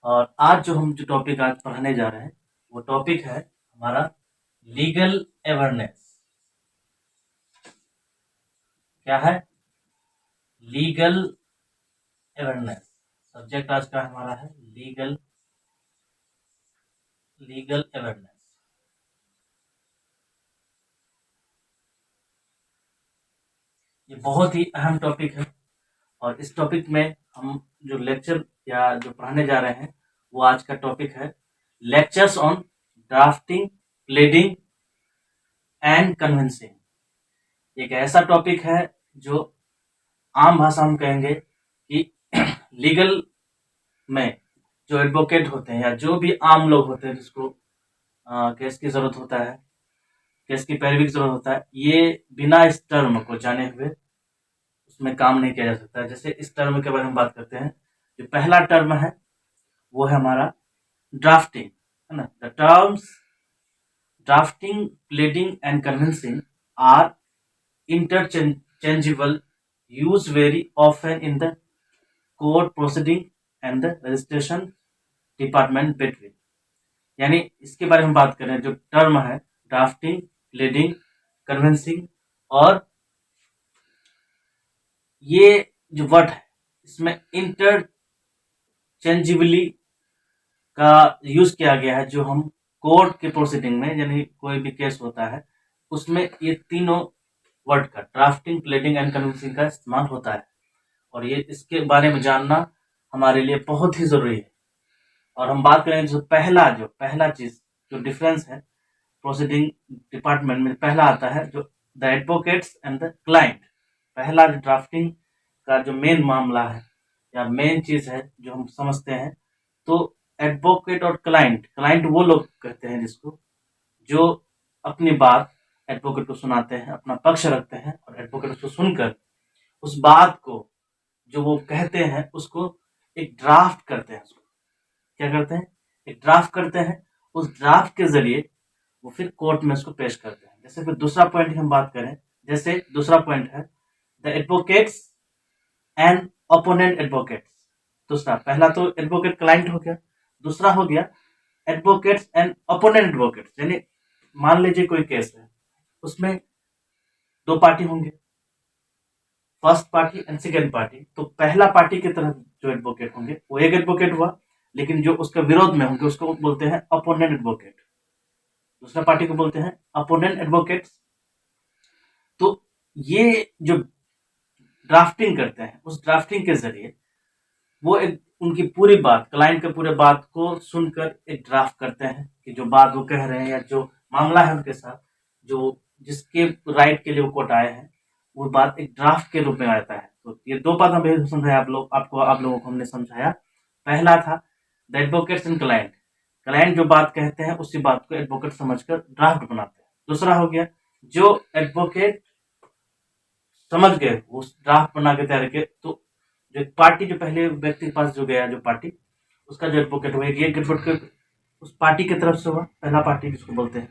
और आज जो टॉपिक आज पढ़ाने जा रहे हैं वो टॉपिक है हमारा लीगल अवेयरनेस। क्या है? Legal awareness. सब्जेक्ट आज का हमारा है लीगल अवेयरनेस। ये बहुत ही अहम टॉपिक है और इस टॉपिक में हम जो लेक्चर या जो पढ़ाने जा रहे हैं वो आज का टॉपिक है lectures on drafting, pleading and convincing. एक ऐसा टॉपिक है जो आम भाषा में कहेंगे कि लीगल में जो एडवोकेट होते हैं या जो भी आम लोग होते हैं जिसको केस की जरूरत होता है, केस की पैरवी की जरूरत होता है, ये बिना इस टर्म को जाने हुए उसमें काम नहीं किया जा सकता है। जैसे इस टर्म के बारे में बात करते हैं, जो पहला टर्म है वो है हमारा ड्राफ्टिंग, है ना। The terms drafting, pleading and convincing are interchangeable, used very often in the court proceeding and the registration department between। यानी इसके बारे में बात करें, जो टर्म है ड्राफ्टिंग, प्लीडिंग, कन्विंसिंग, और ये जो वर्ड है इसमें इंटरचेंजेबली का यूज किया गया है। जो हम कोर्ट के प्रोसीडिंग में यानी कोई भी केस होता है उसमें ये तीनों वर्ड का ड्राफ्टिंग, प्लीडिंग एंड कन्विंसिंग का इस्तेमाल होता है और ये इसके बारे में जानना हमारे लिए बहुत ही जरूरी है। और हम बात करें जो पहला चीज जो डिफरेंस है प्रोसीडिंग डिपार्टमेंट में, पहला आता है जो the advocates and the client. पहला ड्राफ्टिंग का जो मेन मामला है या मेन चीज है जो हम समझते हैं, तो एडवोकेट और क्लाइंट वो लोग कहते हैं जिसको जो अपनी बात एडवोकेट को सुनाते हैं, अपना पक्ष रखते हैं और एडवोकेट उसको सुनकर उस बात को जो वो कहते हैं उसको एक ड्राफ्ट करते हैं। उसको क्या करते हैं? एक ड्राफ्ट करते हैं। उस ड्राफ्ट के जरिए वो फिर कोर्ट में उसको पेश करते हैं। जैसे फिर दूसरा पॉइंट की हम बात करें, जैसे दूसरा पॉइंट है the advocates and opponent advocates. दूसरा, पहला तो एडवोकेट क्लाइंट हो गया, दूसरा हो गया एडवोकेट्स एंड ओपोनेंट एडवोकेट्स। यानी मान लीजिए कोई केस है, उसमें दो पार्टी होंगे, first party and second party. तो पहला पार्टी की तरफ जो एडवोकेट होंगे वो एक एडवोकेट हुआ, लेकिन जो उसके विरोध में होंगे उसको बोलते हैं अपोनेंट एडवोकेट। दूसरा पार्टी को बोलते हैं अपोनेंट एडवोकेट्स। तो ये जो ड्राफ्टिंग करते हैं उस ड्राफ्टिंग के जरिए वो एक उनकी पूरी बात, क्लाइंट के पूरे बात को सुनकर एक ड्राफ्ट करते हैं कि जो बात वो कह रहे हैं या जो मामला है उनके साथ, जो जिसके राइट के लिए वो कोर्ट आए हैं, वो बात एक ड्राफ्ट के रूप में आता है। तो ये दो बात हमें समझाया आप लोगों को हमने समझाया। पहला था द एडवोकेट्स एंड क्लाइंट जो बात कहते हैं उसी बात को एडवोकेट समझकर ड्राफ्ट बनाते हैं। दूसरा हो गया जो एडवोकेट समझ गए उस ड्राफ्ट बना के तैयार किए, तो जो पार्टी जो पहले व्यक्ति के पास जो गया जो पार्टी, उसका जो एडवोकेट हुआ ये एडवोकेट उस पार्टी की तरफ से हुआ, पहला पार्टी जिसको बोलते हैं।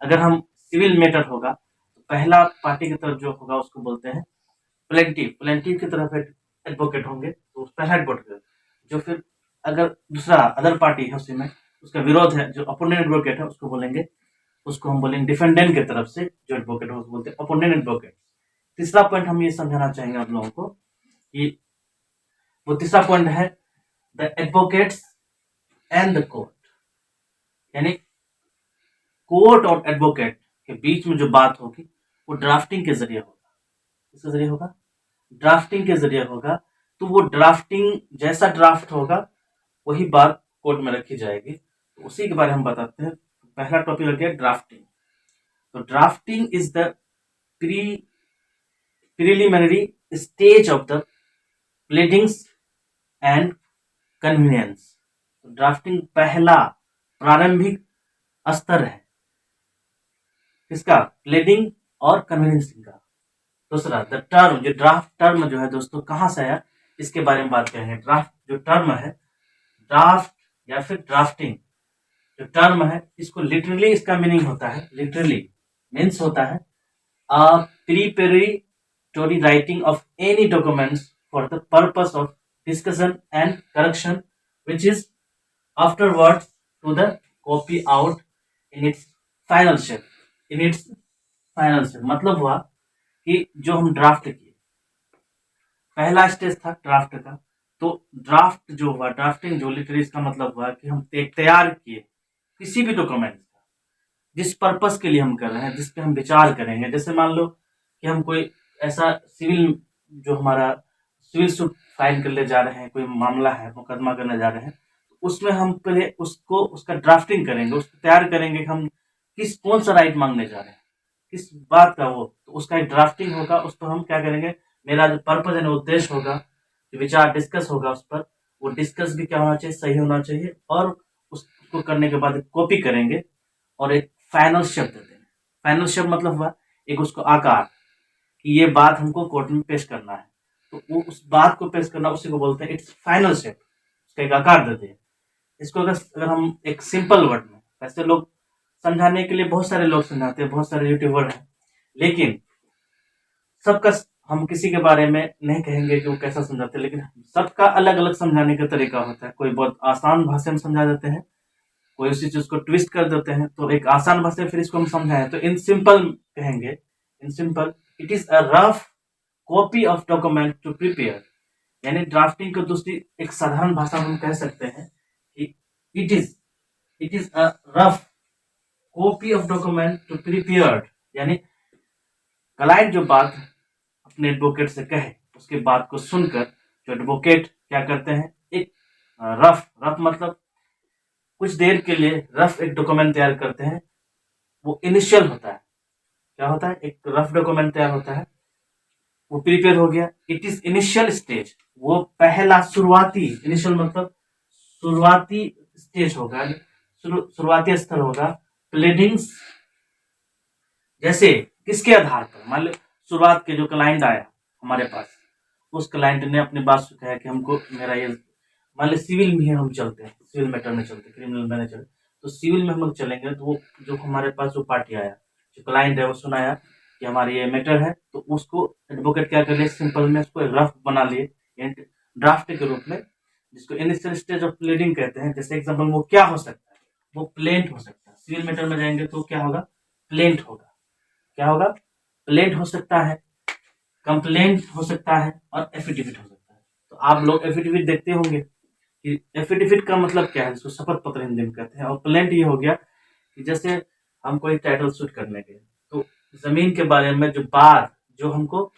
अगर हम सिविल मैटर होगा तो पहला पार्टी की तरफ जो होगा उसको बोलते हैं प्लेंटिव की तरफ एडवोकेट होंगे तो पहला एडवोकेट। जो फिर अगर दूसरा अदर पार्टी है उसी में उसका विरोध है, जो अपोनेंट एडवोकेट है उसको हम बोलेंगे डिफेंडेंट की तरफ से जो एडवोकेट है उसको बोलते हैं अपोनेंट एडवोकेट। तीसरा पॉइंट हम ये समझाना चाहेंगे आप लोगों को कि वो तीसरा पॉइंट है the advocates and the court. यानी कोर्ट और एडवोकेट के बीच में जो बात होगी वो ड्राफ्टिंग के जरिए होगा। किसके जरिए होगा? ड्राफ्टिंग के जरिए होगा। तो वो ड्राफ्टिंग जैसा ड्राफ्ट होगा वही बात कोर्ट में रखी जाएगी। तो उसी के बारे में हम बताते हैं। पहला टॉपिक हो गया ड्राफ्टिंग। तो drafting is the preliminary stage of the pleadings and convenience. तो ड्राफ्टिंग पहला प्रारंभिक स्तर है किसका? प्लीडिंग और कन्वीनियंसिंग का। दूसरा द टर्म, जो ड्राफ्ट टर्म जो है दोस्तों कहां से आया इसके बारे में बात करेंगे। ड्राफ्ट जो टर्म है, ड्राफ्ट या फिर ड्राफ्टिंग जो टर्म है, इसको लिटरली इसका मीनिंग होता है, लिटरली मीन्स होता है preparatory writing of any documents for the purpose of discussion and correction which is afterwards to the copy out in its final shape, in its final shape मतलब हुआ कि जो हम ड्राफ्ट किए, पहला स्टेज था ड्राफ्ट का, तो ड्राफ्ट जो हुआ, ड्राफ्टिंग जो लिटरेरी इसका मतलब हुआ कि हम एक तैयार किए किसी भी डॉक्यूमेंट का, जिस पर्पस के लिए हम कर रहे हैं, जिस पे हम विचार करेंगे। जैसे मान लो कि हम कोई ऐसा सिविल, जो हमारा सिविल सूट फाइल करने जा रहे हैं, कोई मामला है, मुकदमा करने जा रहे हैं, तो उसमें हम पहले उसको उसका ड्राफ्टिंग करेंगे, उसको तैयार करेंगे कि हम किस कौन सा राइट मांगने जा रहे हैं, किस बात का, वो तो उसका एक ड्राफ्टिंग होगा। उस पर हम क्या करेंगे, मेरा जो पर्पज है, उद्देश्य होगा, जो विचार डिस्कस होगा उस पर, वो डिस्कस भी क्या होना चाहिए, सही होना चाहिए। और उसको करने के बाद कॉपी करेंगे और एक फाइनल शब्द देंगे। फाइनल शब्द मतलब हुआ एक उसको आकार, कि ये बात हमको कोर्ट में पेश करना है, तो वो उस बात को पेश करना, उसी को बोलते हैं इट्स फाइनल शेप, उसका एक आकार देते हैं। इसको अगर हम एक सिंपल वर्ड में, वैसे लोग समझाने के लिए बहुत सारे लोग समझाते हैं, बहुत सारे यूट्यूबर हैं, लेकिन सबका हम किसी के बारे में नहीं कहेंगे कि वो कैसा समझाते हैं, लेकिन सबका अलग अलग समझाने का तरीका होता है। कोई बहुत आसान भाषा में समझा देते हैं, कोई उसी चीज को ट्विस्ट कर देते हैं, तो एक आसान भाषा में फिर इसको हम समझाएं तो इन सिंपल कहेंगे, in simple it is a rough copy of document to prepare. यानी ड्राफ्टिंग को दूसरी एक साधारण भाषा में हम कह सकते हैं कि it is it is a rough copy of document to prepared. यानी क्लाइंट जो बात अपने एडवोकेट से कहे, उसके बात को सुनकर जो एडवोकेट क्या करते हैं, एक रफ रफ मतलब कुछ देर के लिए रफ एक डॉक्यूमेंट तैयार करते हैं। वो इनिशियल होता है, क्या होता है, एक रफ डॉक्यूमेंट तैयार होता है, वो प्रिपेयर हो गया। इट इज इनिशियल स्टेज, वो पहला शुरुआती, इनिशियल मतलब शुरुआती स्टेज होगा, शुरुआती स्तर होगा। प्लेडिंग्स, जैसे किसके आधार पर, मान लो शुरुआत के जो क्लाइंट आया हमारे पास, उस क्लाइंट ने अपनी बात से कहा कि हमको मेरा ये, मान लो सिविल में हम चलते हैं, सिविल मैटर में चलते हैं, क्रिमिनल में नहीं चलते, तो सिविल में हम लोग चलेंगे, तो वो जो हमारे पास जो पार्टी आया, जो क्लाइंट है, वो सुनाया कि हमारी ये मैटर है, तो उसको एडवोकेट क्या कर लिए, सिंपल में उसको रफ बना लिए ड्राफ्ट के रूप में, जिसको इनिशियल स्टेज ऑफ प्लेडिंग कहते हैं। जैसे एग्जाम्पल, वो क्या हो सकता है, वो प्लेंट हो सकता है। सिविल मैटर में जाएंगे तो क्या होगा, प्लेंट होगा। क्या होगा, प्लेंट हो सकता है, कंप्लेंट हो सकता है, और एफिडेविट हो सकता है। तो आप लोग एफिडेविट देखते होंगे कि एफिडेविट का मतलब क्या है, जिसको शपथ पत्र हिंदी में कहते हैं। और प्लेंट ये हो गया कि जैसे हम कोई टाइटल शूट करने गए, तो जमीन के बारे में जो बात जो हमको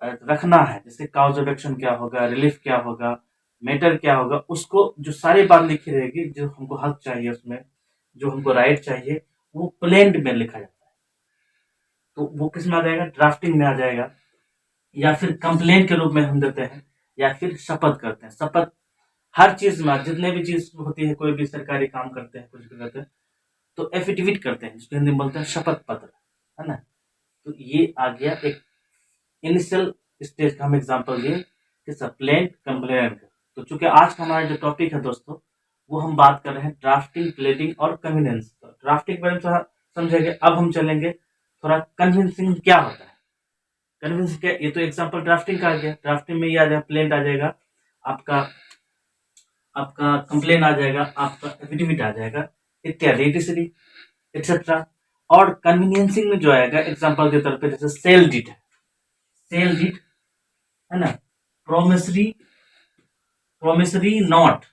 रखना है, जैसे काउज ऑफ एक्शन क्या होगा, रिलीफ क्या होगा, मैटर क्या होगा, उसको जो सारी बात लिखी रहेगी, जो हमको हक चाहिए उसमें, जो हमको राइट चाहिए, वो प्लेंट में लिखा जाता है। तो वो किस में आ जाएगा, ड्राफ्टिंग में आ जाएगा, या फिर कंप्लेंट के रूप में हम देते हैं, या फिर शपथ करते हैं। शपथ हर चीज में, जितने भी चीज होती है, कोई भी सरकारी काम करते हैं, कुछ भी करते हैं, तो एफिडेविट करते हैं, जिसको हिंदी में बोलते हैं शपथ पत्र, है ना। तो ये आ गया एक इनिशियल स्टेज का हम एग्जांपल दिए कि प्लेंट कंप्लेंट। तो चूंकि आज का हमारा जो टॉपिक है दोस्तों, वो हम बात कर रहे हैं ड्राफ्टिंग, प्लेडिंग और कन्वीनियंस। ड्राफ्टिंग के बारे में थोड़ा समझेंगे, अब हम चलेंगे थोड़ा कन्विंसिंग क्या होता है। कन्विंसिंग क्या, ये तो एग्जांपल ड्राफ्टिंग का आ गया, ड्राफ्टिंग में ये आ जाएगा, प्लेंट आ जाएगा आपका, आपका कंप्लेन आ जाएगा, आपका एफिडेविट आ जाएगा, इत्यादि इटिसरी एक्सेट्रा। और कन्वीनियंसिंग में जो आएगा एग्जांपल के तौर पे, जैसे सेल डीड है, सेल डीड है ना, प्रोमिसरी, प्रोमिसरी नोट,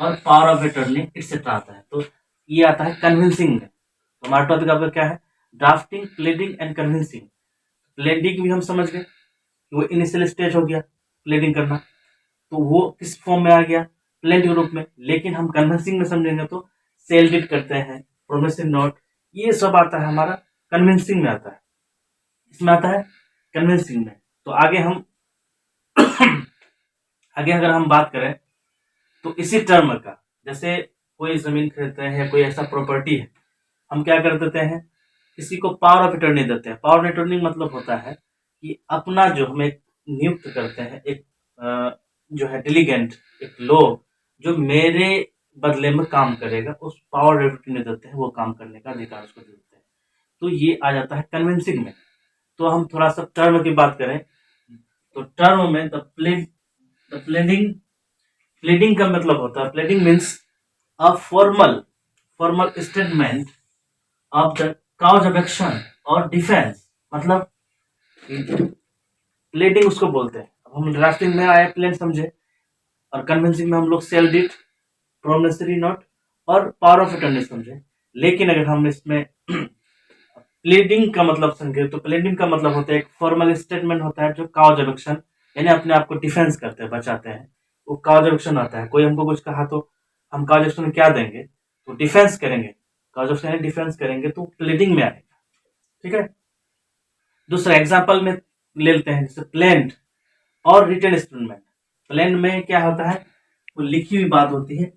और पावर ऑफ अटर्नी एक्सेट्रा आता है। तो ये आता है कन्विंसिंग में। तो हमारा टॉपिक आपका क्या है, ड्राफ्टिंग, प्लेडिंग एंड कन्विंसिंग। प्लेडिंग भी हम समझ गए कि वो इनिशियल स्टेज हो गया प्लेडिंग करना, तो वो किस फॉर्म में आ गया, प्लेंट के रूप में। लेकिन हम कन्विंसिंग में समझेंगे तो सेल डीड करते हैं, प्रोमिसरी नोट, ये सब आता है हमारा कन्विंसिंग में आता है, इसमें आता है कन्विंसिंग में। तो आगे हम आगे अगर हम बात करें तो इसी टर्म का, जैसे कोई जमीन खरीदते हैं या कोई ऐसा प्रॉपर्टी है, हम क्या कर देते हैं, किसी को पावर ऑफ अटर्नी देते हैं। पावर ऑफ अटर्नी मतलब होता है कि अपना जो हम एक नियुक्त करते हैं, एक जो है डिलीगेंट, एक लोग जो मेरे बदले में काम करेगा, उस पावर ऑफ अटर्नी देते हैं, वो काम करने का अधिकार उसको देते हैं। तो ये आ जाता है कन्विंसिंग में। तो हम थोड़ा सा टर्म की बात करें, तो टर्म में द प्लेडिंग, प्लेडिंग का मतलब होता है, pleading means a formal statement of the cause of action और डिफेंस, मतलब प्लेडिंग उसको बोलते हैं। अब हम ड्राफ्टिंग में आए प्लेन समझे, और कन्विंसिंग में हम लोग सेल डिड, प्रोमिसरी नोट और पावर ऑफ अटर्नी समझे। लेकिन अगर हम इसमें प्लेडिंग का मतलब समझे तो प्लेडिंग का मतलब होता है एक फॉर्मल स्टेटमेंट होता है जो काउज ऑफ एक्शन, यानी अपने आप को डिफेंस करते हैं, बचाते हैं। वो काउज ऑफ एक्शन आता है, कोई हमको कुछ कहा तो हम काउज ऑफ एक्शन में क्या देंगे, तो डिफेंस करेंगे। काउज ऑफ एक्शन डिफेंस करेंगे तो प्लेडिंग में आएगा। ठीक है। दूसरा एग्जाम्पल में ले लेते हैं, जैसे प्लेंट और रिटन स्टेटमेंट। प्लेंट में क्या होता है, वो लिखी हुई बात होती है।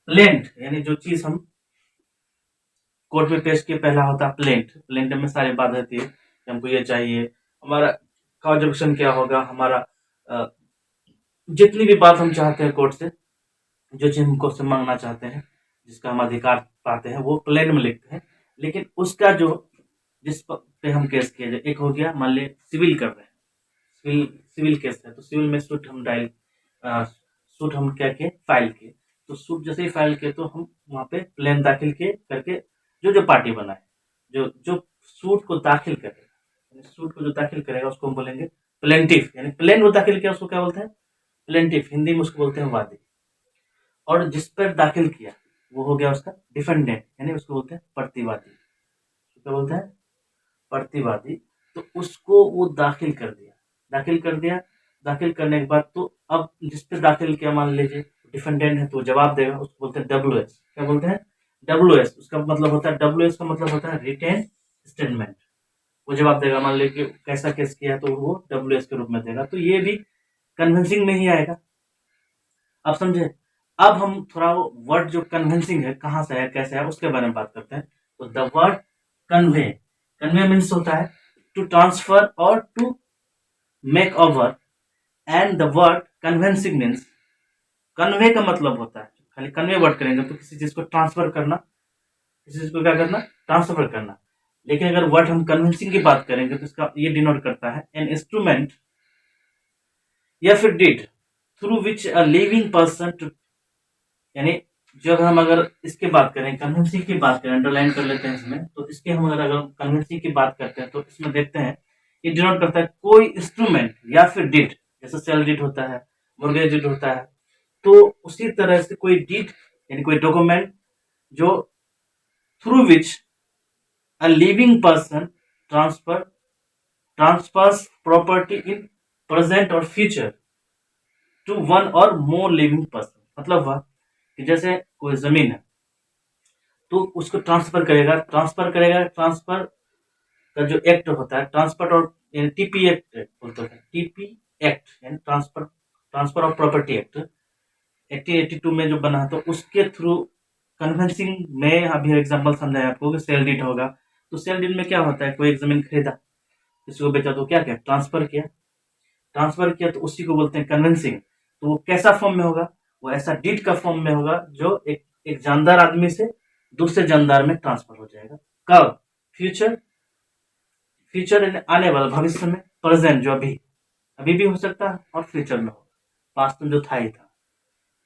प्लेंट यानी जो चीज हम कोर्ट में पेश किए, पहला होता है प्लेंट। प्लेंट में सारी बात रहती है कि हमको ये चाहिए, हमारा काउज ऑफ एक्शन क्या होगा, हमारा जितनी भी बात हम चाहते हैं कोर्ट से, जो चीज हमको से मांगना चाहते हैं, जिसका हम अधिकार पाते हैं, वो प्लेन में लिखते हैं। लेकिन उसका जो जिस पे हम केस किए जाए, एक हो गया मान ली सिविल कर रहे हैं, सिविल केस है, तो सिविल में सूट हम क्या किए, फाइल किए। तो सूट जैसे ही फाइल किए तो हम वहाँ पे प्लेन दाखिल किए करके, जो जो पार्टी बनाए, जो जो सूट को दाखिल करेगा, सूट को जो दाखिल करेगा उसको हम बोलेंगे प्लेंटिफ, यानी प्लेन वो दाखिल किया उसको क्या बोलते हैं, प्लेंटिफ। हिंदी में उसको बोलते हैं वादी। और जिस पर दाखिल किया वो हो गया उसका डिफेंडेंट, यानी उसको बोलते हैं प्रतिवादी। क्या बोलते हैं, प्रतिवादी। तो उसको वो दाखिल कर दिया, दाखिल कर दिया। दाखिल करने के बाद तो अब जिस पे दाखिल किया, मान लीजिए डिफेंडेंट है, तो जवाब देगा, उसको बोलते हैं डब्ल्यू एस। क्या बोलते हैं, डब्ल्यू एस। उसका मतलब होता है, डब्ल्यू एस का मतलब होता है रिटेन स्टेटमेंट। वो जवाब देगा, मान लीजिए कैसा केस किया तो वो डब्ल्यू एस के रूप में देगा। तो ये भी कन्विंसिंग में ही आएगा। आप समझे। अब हम थोड़ा वो वर्ड जो कन्विंसिंग है कहाँ से है, कैसे है, उसके बारे में बात करते हैं। तो the word convey, convey means होता है टू ट्रांसफर और to make over. And the word conveyancing means, convey का मतलब होता है, खाली कन्वे वर्ड करेंगे तो किसी चीज को ट्रांसफर करना, किसी चीज को क्या करना, ट्रांसफर करना। लेकिन अगर वर्ड हम कन्विंसिंग की बात करेंगे तो इसका ये डिनोट करता है एन इंस्ट्रूमेंट या फिर deed through which a living person to, यानी जब हम अगर इसकी बात करें, कन्विंसिंग की बात करें, अंडरलाइन कर लेते हैं इसमें, तो इसके हम अगर कन्विंसिंग की बात करते हैं तो इसमें देखते हैं ये डिनोट करता है कोई इंस्ट्रूमेंट या फिर डिड, जैसे सेल डिड होता है, मोर्गेज डिड होता है। तो उसी तरह से कोई डिड यानी कोई डॉक्यूमेंट जो through which a living person transfer transfers property in present और फ्यूचर टू वन और मोर लिविंग पर्सन। मतलब वह कि जैसे कोई जमीन है तो उसको ट्रांसफर का जो एक्ट होता है, ट्रांसफर और टीपी एक्ट बोलते हैं, टीपी एक्ट यानी ट्रांसफर ऑफ प्रॉपर्टी एक्ट 1882 में जो बना, तो उसके थ्रू कन्वेंसिंग में अभी एग्जांपल समझाया आपको कि सेल डीड होगा। तो सेल डीड में क्या होता है, कोई एक जमीन खरीदा, किसी को बेचा, तो क्या किया, ट्रांसफर किया, तो उसी को बोलते हैं कन्वेंसिंग। तो वो कैसा फॉर्म में होगा, वो ऐसा डीड का फॉर्म में होगा जो एक जानदार आदमी से दूसरे जानदार में ट्रांसफर हो जाएगा। कब, फ्यूचर, फ्यूचर आने वाला, भविष्य में, प्रेजेंट जो अभी भी हो सकता है, और फ्यूचर में हो, पास्ट में जो था ही था।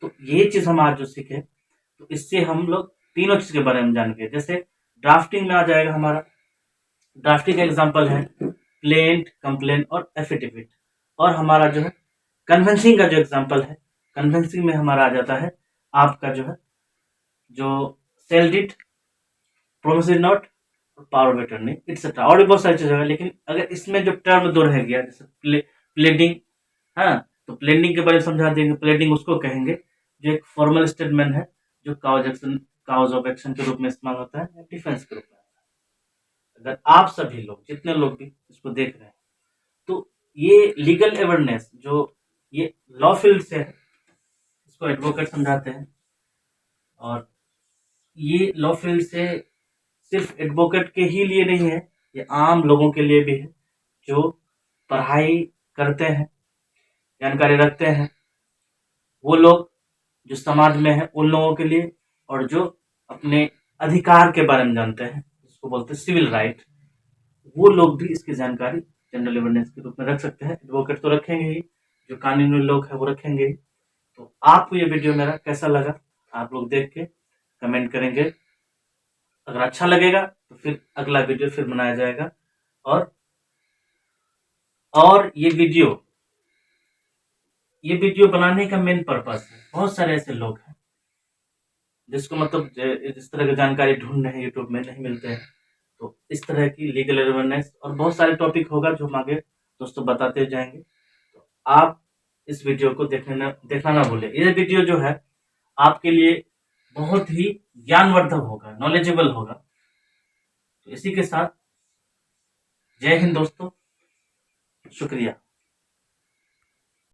तो ये चीज हम आज जो सीखे, तो इससे हम लोग तीनों चीज के बारे में जान गए। जैसे ड्राफ्टिंग में आ जाएगा हमारा, ड्राफ्टिंग का एग्जांपल है प्लेंट, कंप्लेन और एफिडेविट। और हमारा जो है कन्वेंसिंग का जो एग्जांपल है, कन्वेंसिंग में हमारा आ जाता है आपका जो है, जो sale deed, promissory note, power of attorney, etcetera, और भी बहुत सारी चीजें हैं। लेकिन अगर इसमें जो टर्म दो रह गया, जैसे प्लेडिंग, हाँ, तो प्लेडिंग के बारे में समझा देंगे। प्लेडिंग उसको कहेंगे जो एक फॉर्मल स्टेटमेंट है, जो काउज ऑफ एक्शन के रूप में इस्तेमाल होता है, डिफेंस के रूप में। अगर आप सभी लोग, जितने लोग भी इसको देख रहे हैं, तो ये लीगल अवेयरनेस जो ये लॉ फील्ड से है, इसको एडवोकेट समझाते हैं। और ये लॉ फील्ड से सिर्फ एडवोकेट के ही लिए नहीं है, ये आम लोगों के लिए भी है, जो पढ़ाई करते हैं, जानकारी रखते हैं, वो लोग जो समाज में है उन लोगों के लिए, और जो अपने अधिकार के बारे में जानते हैं, जिसको बोलते हैं सिविल राइट, वो लोग भी इसकी जानकारी जनरल अवेयरनेस के रूप में रख सकते हैं। एडवोकेट तो रखेंगे ही, जो कानूनी लोग हैं वो रखेंगे ही। तो आपको ये वीडियो मेरा कैसा लगा, आप लोग देख के कमेंट करेंगे। अगर अच्छा लगेगा तो फिर अगला वीडियो फिर बनाया जाएगा। और ये वीडियो बनाने का मेन पर्पस है, बहुत सारे ऐसे लोग हैं जिसको मतलब इस तरह की जानकारी ढूंढ रहे हैं, यूट्यूब में नहीं मिलते हैं। तो इस तरह की लीगल अवेयरनेस और बहुत सारे टॉपिक होगा जो हम आगे दोस्तों बताते जाएंगे। तो आप इस वीडियो को देखना ना भूलें। ये वीडियो जो है आपके लिए बहुत ही ज्ञानवर्धक होगा, नॉलेजेबल होगा। तो इसी के साथ जय हिंद दोस्तों, शुक्रिया।